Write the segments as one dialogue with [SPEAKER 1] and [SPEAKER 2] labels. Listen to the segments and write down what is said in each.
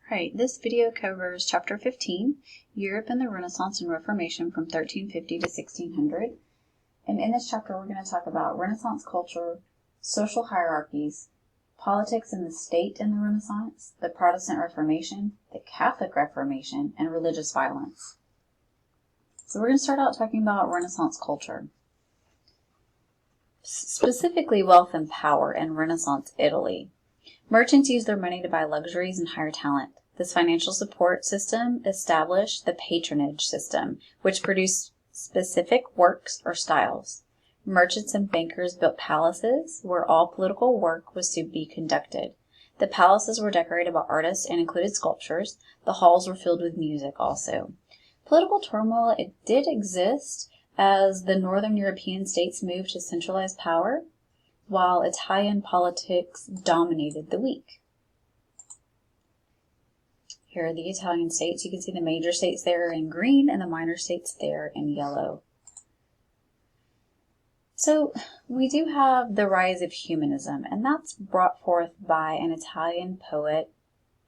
[SPEAKER 1] Right, this video covers Chapter 15, Europe and the Renaissance and Reformation from 1350 to 1600. And in this chapter, we're going to talk about Renaissance culture, social hierarchies, politics in the state in the Renaissance, the Protestant Reformation, the Catholic Reformation, and religious violence. So we're going to start out talking about Renaissance culture. Specifically, wealth and power in Renaissance Italy. Merchants used their money to buy luxuries and hire talent. This financial support system established the patronage system, which produced specific works or styles. Merchants and bankers built palaces where all political work was to be conducted. The palaces were decorated by artists and included sculptures. The halls were filled with music also. Political turmoil, it did exist as the northern European states moved to centralized power, while Italian politics dominated the weak. Here are the Italian states. You can see the major states there in green and the minor states there in yellow. So we do have the rise of humanism, and that's brought forth by an Italian poet,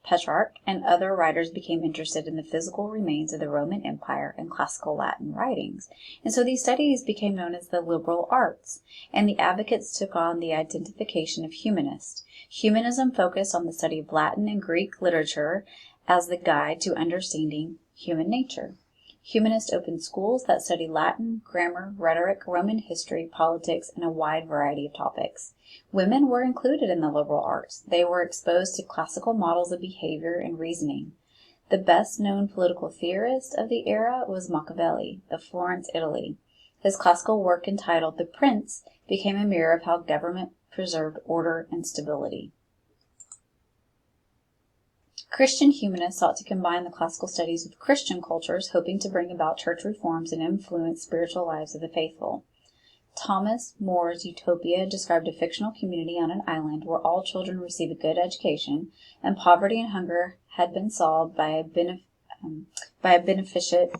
[SPEAKER 1] Petrarch, and other writers became interested in the physical remains of the Roman Empire and classical Latin writings. And so these studies became known as the liberal arts, and the advocates took on the identification of humanist. Humanism focused on the study of Latin and Greek literature as the guide to understanding human nature. Humanists opened schools that studied Latin, grammar, rhetoric, Roman history, politics, and a wide variety of topics. Women were included in the liberal arts. They were exposed to classical models of behavior and reasoning. The best-known political theorist of the era was Machiavelli, of Florence, Italy. His classical work entitled The Prince became a mirror of how government preserved order and stability. Christian humanists sought to combine the classical studies with Christian cultures, hoping to bring about church reforms and influence spiritual lives of the faithful. Thomas More's Utopia described a fictional community on an island where all children receive a good education, and poverty and hunger had been solved by a beneficent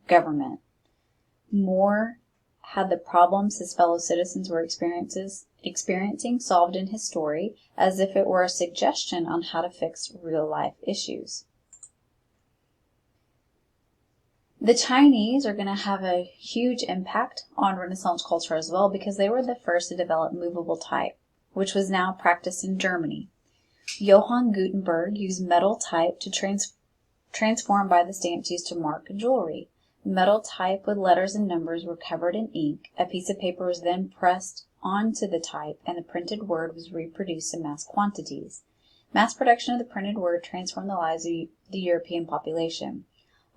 [SPEAKER 1] government. More had the problems his fellow citizens were experiencing solved in his story, as if it were a suggestion on how to fix real-life issues. The Chinese are going to have a huge impact on Renaissance culture as well, because they were the first to develop movable type, which was now practiced in Germany. Johann Gutenberg used metal type to transform by the stamps used to mark jewelry. Metal type with letters and numbers were covered in ink. A piece of paper was then pressed onto the type, and the printed word was reproduced in mass quantities. Mass production of the printed word transformed the lives of the European population.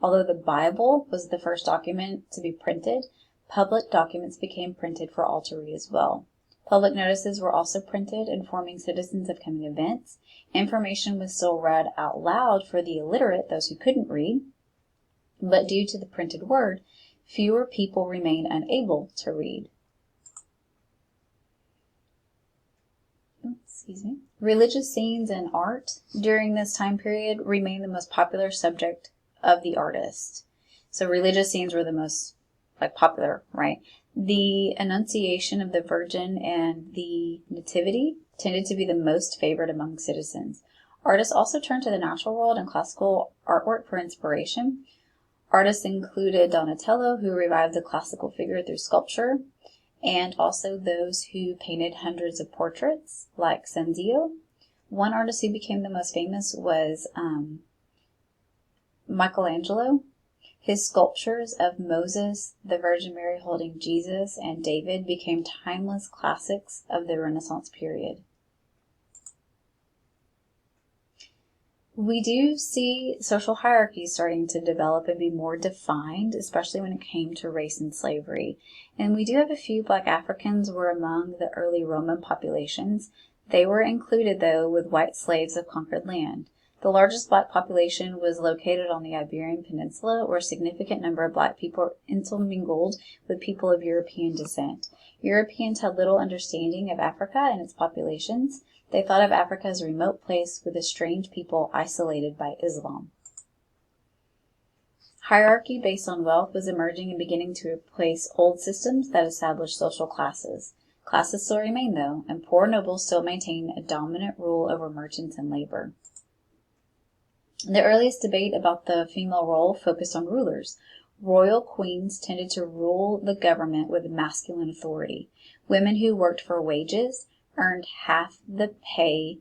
[SPEAKER 1] Although the Bible was the first document to be printed, public documents became printed for all to read as well. Public notices were also printed, informing citizens of coming events. Information was still read out loud for the illiterate, those who couldn't read, but due to the printed word, fewer people remained unable to read. Religious scenes and art during this time period remained the most popular subject of the artist. So religious scenes were the most popular, right? The Annunciation of the Virgin and the Nativity tended to be the most favored among citizens. Artists also turned to the natural world and classical artwork for inspiration. Artists included Donatello, who revived the classical figure through sculpture, and also those who painted hundreds of portraits, like Cenzio. One artist who became the most famous was Michelangelo. His sculptures of Moses, the Virgin Mary holding Jesus, and David became timeless classics of the Renaissance period. We do see social hierarchies starting to develop and be more defined, especially when it came to race and slavery. And we do have a few Black Africans were among the early Roman populations. They were included, though, with white slaves of conquered land. The largest Black population was located on the Iberian Peninsula, where a significant number of Black people intermingled with people of European descent. Europeans had little understanding of Africa and its populations. They thought of Africa as a remote place with a strange people isolated by Islam. Hierarchy based on wealth was emerging and beginning to replace old systems that established social classes. Classes still remain, though, and poor nobles still maintain a dominant rule over merchants and labor. The earliest debate about the female role focused on rulers. Royal queens tended to rule the government with masculine authority. Women who worked for wages earned half the pay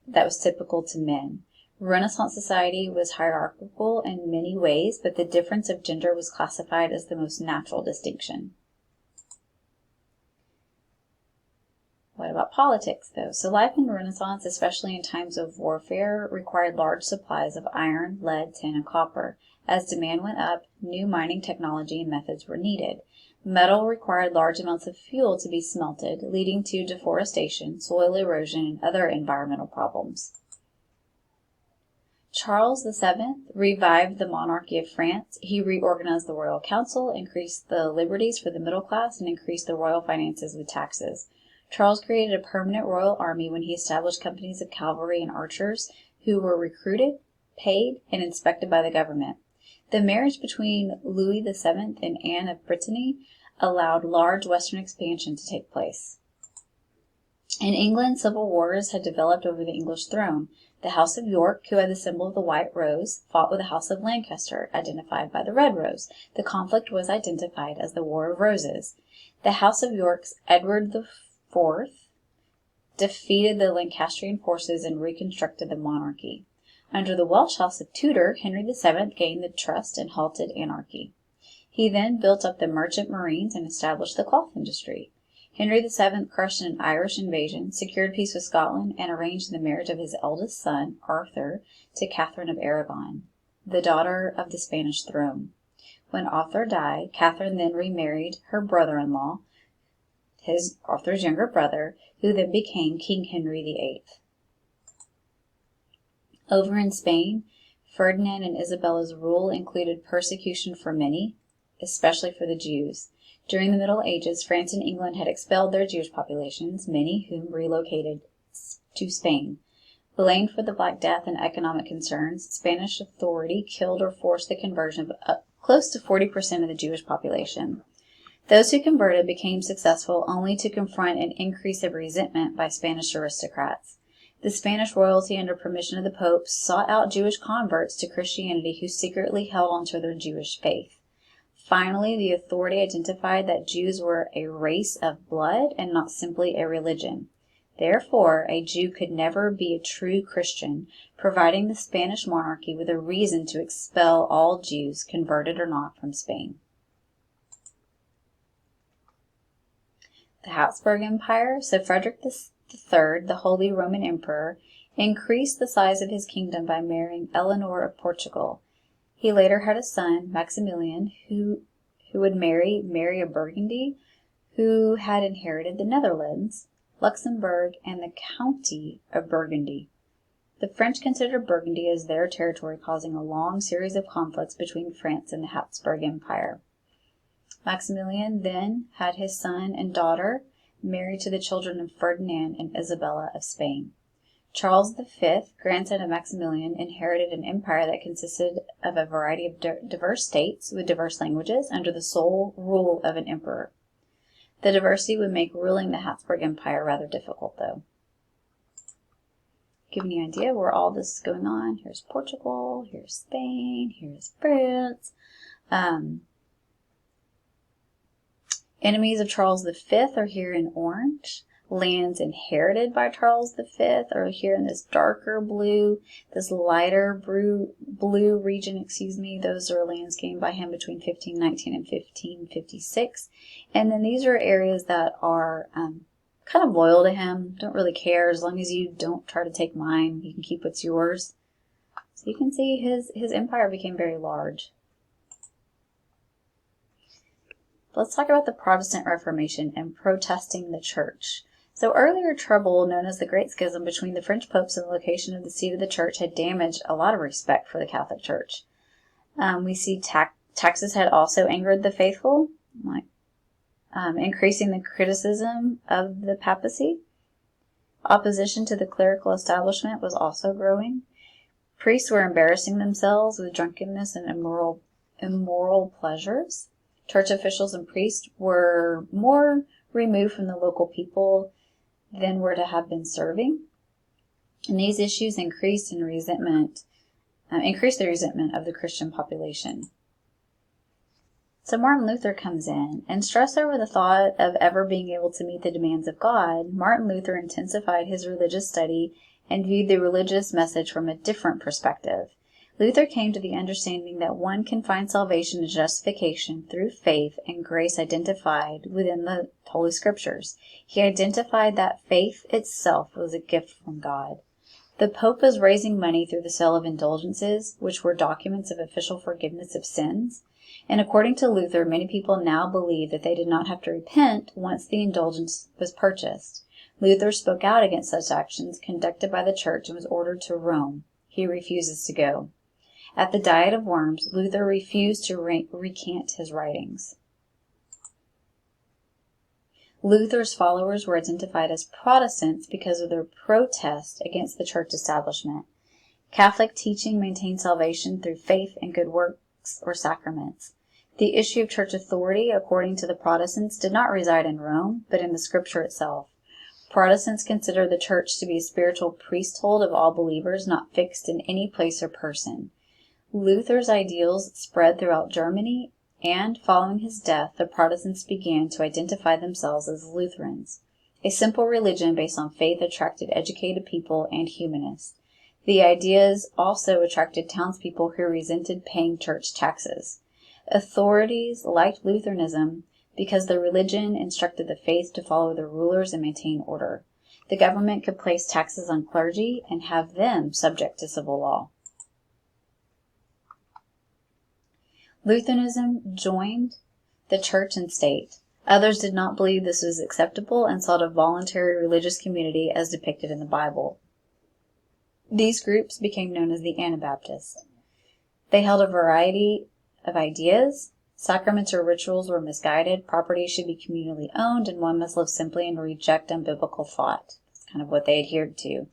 [SPEAKER 1] that was typical to men. Renaissance society was hierarchical in many ways, but the difference of gender was classified as the most natural distinction. What about politics, though? So life in Renaissance, especially in times of warfare, required large supplies of iron, lead, tin, and copper. As demand went up, new mining technology and methods were needed. Metal required large amounts of fuel to be smelted, leading to deforestation, soil erosion, and other environmental problems. Charles VII revived the monarchy of France. He reorganized the royal council, increased the liberties for the middle class, and increased the royal finances with taxes. Charles created a permanent royal army when he established companies of cavalry and archers who were recruited, paid, and inspected by the government. The marriage between Louis VII and Anne of Brittany allowed large western expansion to take place. In England, civil wars had developed over the English throne. The House of York, who had the symbol of the white rose, fought with the House of Lancaster, identified by the red rose. The conflict was identified as the War of Roses. The House of York's Edward IV defeated the Lancastrian forces and reconstructed the monarchy. Under the Welsh House of Tudor, Henry VII gained the trust and halted anarchy. He then built up the merchant marines and established the cloth industry. Henry VII crushed an Irish invasion, secured peace with Scotland, and arranged the marriage of his eldest son, Arthur, to Catherine of Aragon, the daughter of the Spanish throne. When Arthur died, Catherine then remarried her brother-in-law, Arthur's younger brother, who then became King Henry VIII. Over in Spain, Ferdinand and Isabella's rule included persecution for many, especially for the Jews. During the Middle Ages, France and England had expelled their Jewish populations, many whom relocated to Spain. Blamed for the Black Death and economic concerns, Spanish authority killed or forced the conversion of close to 40% of the Jewish population. Those who converted became successful only to confront an increase of resentment by Spanish aristocrats. The Spanish royalty, under permission of the Pope, sought out Jewish converts to Christianity who secretly held onto their Jewish faith. Finally, the authority identified that Jews were a race of blood and not simply a religion. Therefore, a Jew could never be a true Christian, providing the Spanish monarchy with a reason to expel all Jews, converted or not, from Spain. The Habsburg Empire. So Frederick III, the Holy Roman Emperor, increased the size of his kingdom by marrying Eleanor of Portugal. He later had a son, Maximilian, who would marry Mary of Burgundy, who had inherited the Netherlands, Luxembourg, and the County of Burgundy. The French considered Burgundy as their territory, causing a long series of conflicts between France and the Habsburg Empire. Maximilian then had his son and daughter married to the children of Ferdinand and Isabella of Spain. Charles V, grandson of Maximilian, inherited an empire that consisted of a variety of diverse states with diverse languages under the sole rule of an emperor. The diversity would make ruling the Habsburg Empire rather difficult, though. Give you an idea where all this is going on. Here's Portugal, here's Spain, here's France. Enemies of Charles V are here in orange. Lands inherited by Charles V are here in this darker blue. This lighter blue region, those are lands gained by him between 1519 and 1556. And then these are areas that are kind of loyal to him, don't really care. As long as you don't try to take mine, you can keep what's yours. So you can see his empire became very large. Let's talk about the Protestant Reformation and protesting the church. So earlier trouble, known as the Great Schism between the French popes and the location of the seat of the church, had damaged a lot of respect for the Catholic Church. We see taxes had also angered the faithful, increasing the criticism of the papacy. Opposition to the clerical establishment was also growing. Priests were embarrassing themselves with drunkenness and immoral pleasures. Church officials and priests were more removed from the local people than were to have been serving. And these issues increased in resentment increased the resentment of the Christian population. So Martin Luther comes in, and stressed over the thought of ever being able to meet the demands of God, Martin Luther intensified his religious study and viewed the religious message from a different perspective. Luther came to the understanding that one can find salvation and justification through faith and grace identified within the Holy Scriptures. He identified that faith itself was a gift from God. The Pope was raising money through the sale of indulgences, which were documents of official forgiveness of sins. And according to Luther, many people now believe that they did not have to repent once the indulgence was purchased. Luther spoke out against such actions conducted by the church and was ordered to Rome. He refuses to go. At the Diet of Worms, Luther refused to recant his writings. Luther's followers were identified as Protestants because of their protest against the church establishment. Catholic teaching maintained salvation through faith and good works or sacraments. The issue of church authority, according to the Protestants, did not reside in Rome, but in the Scripture itself. Protestants consider the church to be a spiritual priesthood of all believers, not fixed in any place or person. Luther's ideals spread throughout Germany, and following his death, the Protestants began to identify themselves as Lutherans. A simple religion based on faith attracted educated people and humanists. The ideas also attracted townspeople who resented paying church taxes. Authorities liked Lutheranism because the religion instructed the faith to follow the rulers and maintain order. The government could place taxes on clergy and have them subject to civil law. Lutheranism joined the church and state. Others did not believe this was acceptable and sought a voluntary religious community as depicted in the Bible. These groups became known as the Anabaptists. They held a variety of ideas. Sacraments or rituals were misguided, property should be communally owned, and one must live simply and reject unbiblical thought. That's kind of what they adhered to.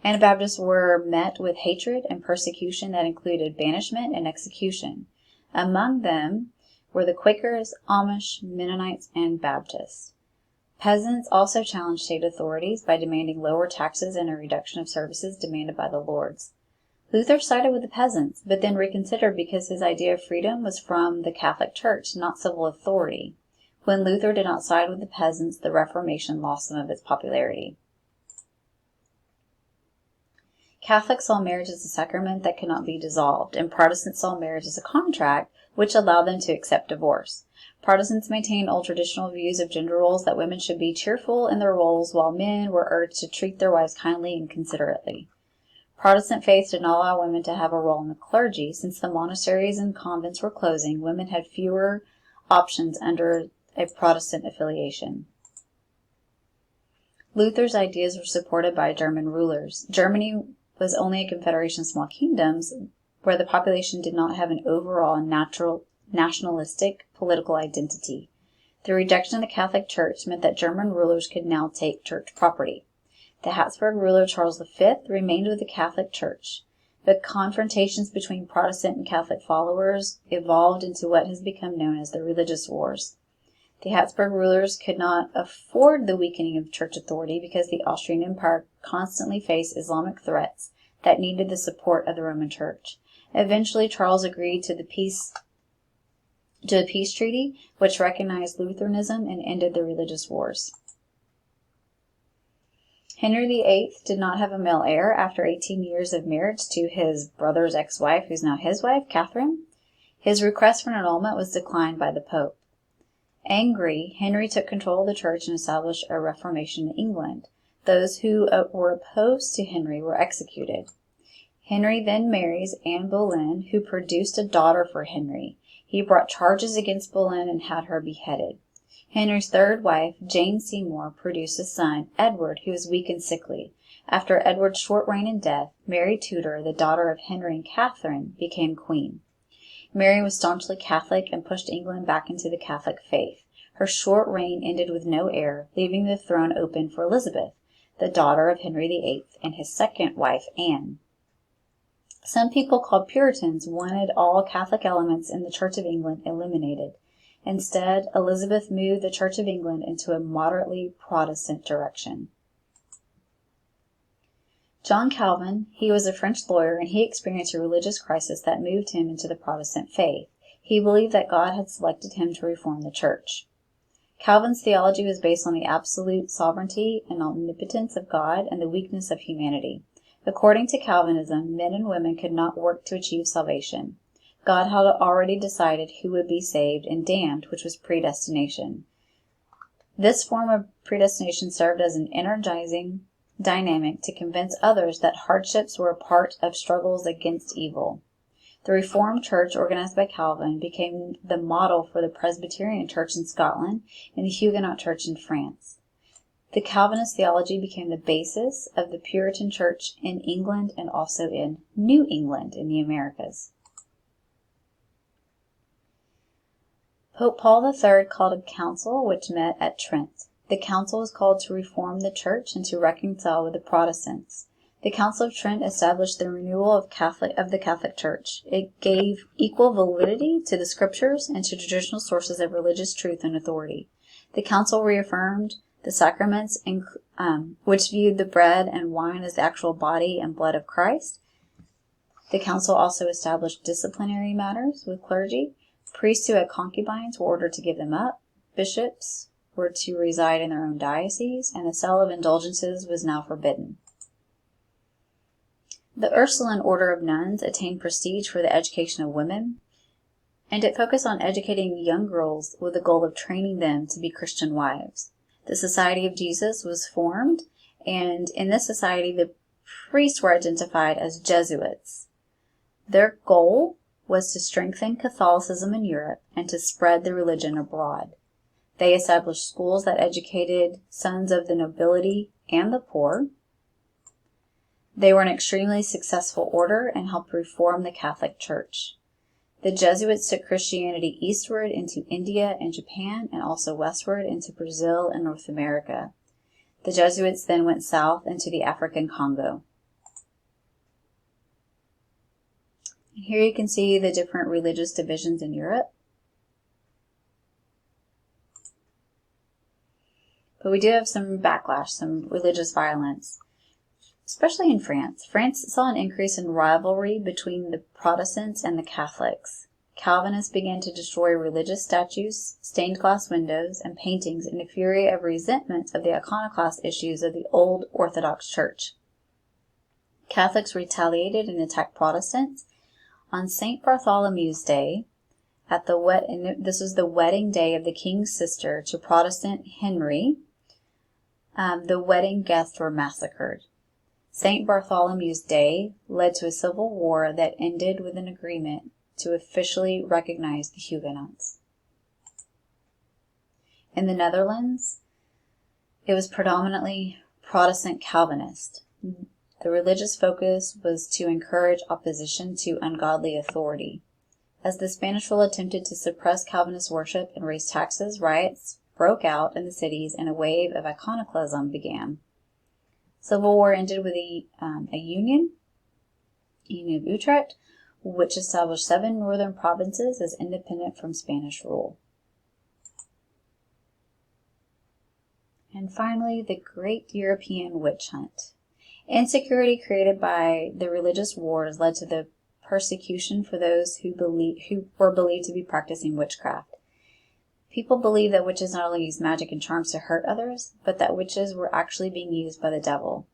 [SPEAKER 1] Anabaptists were met with hatred and persecution that included banishment and execution. Among them were the Quakers, Amish, Mennonites, and Baptists. Peasants also challenged state authorities by demanding lower taxes and a reduction of services demanded by the lords. Luther sided with the peasants, but then reconsidered because his idea of freedom was from the Catholic Church, not civil authority. When Luther did not side with the peasants, the Reformation lost some of its popularity. Catholics saw marriage as a sacrament that could not be dissolved, and Protestants saw marriage as a contract, which allowed them to accept divorce. Protestants maintained old traditional views of gender roles that women should be cheerful in their roles, while men were urged to treat their wives kindly and considerately. Protestant faith did not allow women to have a role in the clergy. Since the monasteries and convents were closing, women had fewer options under a Protestant affiliation. Luther's ideas were supported by German rulers. Germany was only a confederation of small kingdoms where the population did not have an overall nationalistic political identity. The rejection of the Catholic Church meant that German rulers could now take church property. The Habsburg ruler Charles V remained with the Catholic Church, but confrontations between Protestant and Catholic followers evolved into what has become known as the Religious Wars. The Habsburg rulers could not afford the weakening of church authority because the Austrian Empire constantly faced Islamic threats that needed the support of the Roman Church. Eventually, Charles agreed to a peace treaty which recognized Lutheranism and ended the religious wars. Henry VIII did not have a male heir after 18 years of marriage to his brother's ex-wife, who's now his wife, Catherine. His request for an annulment was declined by the Pope. Angry, Henry took control of the church and established a reformation in England. Those who were opposed to Henry were executed. Henry then marries Anne Boleyn, who produced a daughter for Henry. He brought charges against Boleyn and had her beheaded. Henry's third wife, Jane Seymour, produced a son, Edward, who was weak and sickly. After Edward's short reign and death, Mary Tudor, the daughter of Henry and Catherine, became queen. Mary was staunchly Catholic and pushed England back into the Catholic faith. Her short reign ended with no heir, leaving the throne open for Elizabeth, the daughter of Henry VIII, and his second wife, Anne. Some people called Puritans wanted all Catholic elements in the Church of England eliminated. Instead, Elizabeth moved the Church of England into a moderately Protestant direction. John Calvin, he was a French lawyer, and he experienced a religious crisis that moved him into the Protestant faith. He believed that God had selected him to reform the church. Calvin's theology was based on the absolute sovereignty and omnipotence of God and the weakness of humanity. According to Calvinism, men and women could not work to achieve salvation. God had already decided who would be saved and damned, which was predestination. This form of predestination served as an energizing dynamic to convince others that hardships were a part of struggles against evil. The Reformed Church, organized by Calvin, became the model for the Presbyterian Church in Scotland and the Huguenot Church in France. The Calvinist theology became the basis of the Puritan Church in England and also in New England in the Americas. Pope Paul III called a council which met at Trent. The council was called to reform the church and to reconcile with the Protestants. The Council of Trent established the renewal of the Catholic Church. It gave equal validity to the scriptures and to traditional sources of religious truth and authority. The council reaffirmed the sacraments, which viewed the bread and wine as the actual body and blood of Christ. The council also established disciplinary matters with clergy. Priests who had concubines were ordered to give them up. Bishops were to reside in their own diocese, and the sale of indulgences was now forbidden. The Ursuline Order of Nuns attained prestige for the education of women, and it focused on educating young girls with the goal of training them to be Christian wives. The Society of Jesus was formed, and in this society the priests were identified as Jesuits. Their goal was to strengthen Catholicism in Europe and to spread the religion abroad. They established schools that educated sons of the nobility and the poor. They were an extremely successful order and helped reform the Catholic Church. The Jesuits took Christianity eastward into India and Japan, and also westward into Brazil and North America. The Jesuits then went south into the African Congo. Here you can see the different religious divisions in Europe. But we do have some backlash, some religious violence, especially in France. France saw an increase in rivalry between the Protestants and the Catholics. Calvinists began to destroy religious statues, stained glass windows, and paintings in a fury of resentment of the iconoclast issues of the old Orthodox Church. Catholics retaliated and attacked Protestants. On St. Bartholomew's Day, this was the wedding day of the king's sister to Protestant Henry, the wedding guests were massacred. St. Bartholomew's Day led to a civil war that ended with an agreement to officially recognize the Huguenots. In the Netherlands, it was predominantly Protestant Calvinist. The religious focus was to encourage opposition to ungodly authority. As the Spanish rule attempted to suppress Calvinist worship and raise taxes, riots broke out in the cities and a wave of iconoclasm began. Civil War ended with a Union of Utrecht, which established 7 northern provinces as independent from Spanish rule. And finally, the Great European Witch Hunt. Insecurity created by the religious wars led to the persecution for those who were believed to be practicing witchcraft. People believed that witches not only used magic and charms to hurt others, but that witches were actually being used by the devil.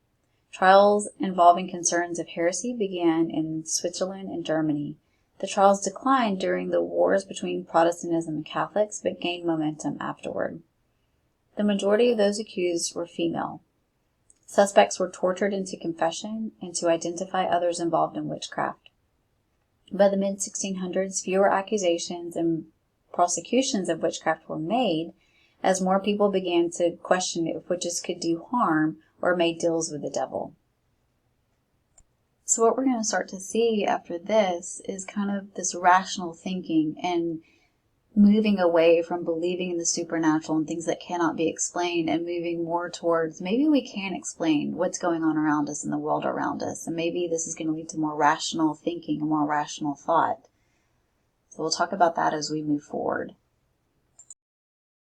[SPEAKER 1] Trials involving concerns of heresy began in Switzerland and Germany. The trials declined during the wars between Protestantism and Catholics, but gained momentum afterward. The majority of those accused were female. Suspects were tortured into confession and to identify others involved in witchcraft. By the mid-1600s, fewer accusations and prosecutions of witchcraft were made as more people began to question if witches could do harm or made deals with the devil. So what we're going to start to see after this is kind of this rational thinking and moving away from believing in the supernatural and things that cannot be explained and moving more towards maybe we can explain what's going on around us in the world around us. And maybe this is going to lead to more rational thinking and more rational thought. So we'll talk about that as we move forward.